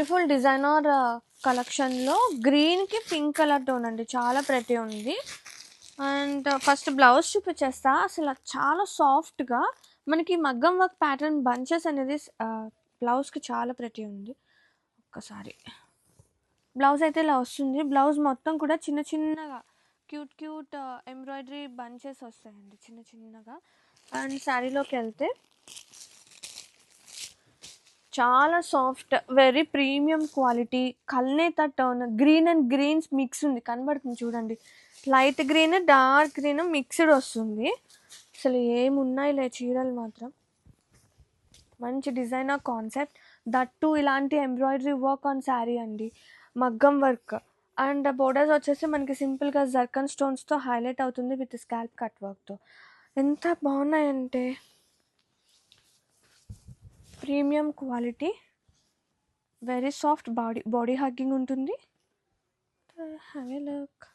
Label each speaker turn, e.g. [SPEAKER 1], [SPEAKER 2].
[SPEAKER 1] Beautiful designer కలెక్షన్లో గ్రీన్కి pink colour tone అండి, చాలా ప్రతి ఉంది. అండ్ ఫస్ట్ బ్లౌజ్ చూపించేస్తా. అసలు చాలా సాఫ్ట్గా మనకి మగ్గం వర్క్ ప్యాటర్న్ బంచెస్ అనేది బ్లౌజ్కి చాలా ప్రతి ఉంది. ఒక్కసారి బ్లౌజ్ అయితే ఇలా వస్తుంది. బ్లౌజ్ మొత్తం కూడా చిన్న చిన్నగా క్యూట్ ఎంబ్రాయిడరీ బంచెస్ వస్తాయండి, చిన్న చిన్నగా. అండ్ శారీలోకి వెళ్తే చాలా సాఫ్ట్, వెరీ ప్రీమియం క్వాలిటీ, కల్నేత tone, green and greens mix ఉంది, కనబడుతుంది చూడండి. Light green dark green mixed వస్తుంది. అసలు ఏమున్నాయిలే చీరలు మాత్రం. మంచి డిజైనర్ కాన్సెప్ట్, దట్టు ఇలాంటి ఎంబ్రాయిడరీ వర్క్ ఆన్ శారీ అండి, మగ్గం వర్క్. అండ్ బోర్డర్స్ వచ్చేసి మనకి సింపుల్గా జర్కన్ స్టోన్స్తో హైలైట్ అవుతుంది విత్ స్కాల్ప్ కట్ వర్క్తో. ఎంత బాగున్నాయంటే premium quality, very soft, body hugging ఉంటుంది. Have a look.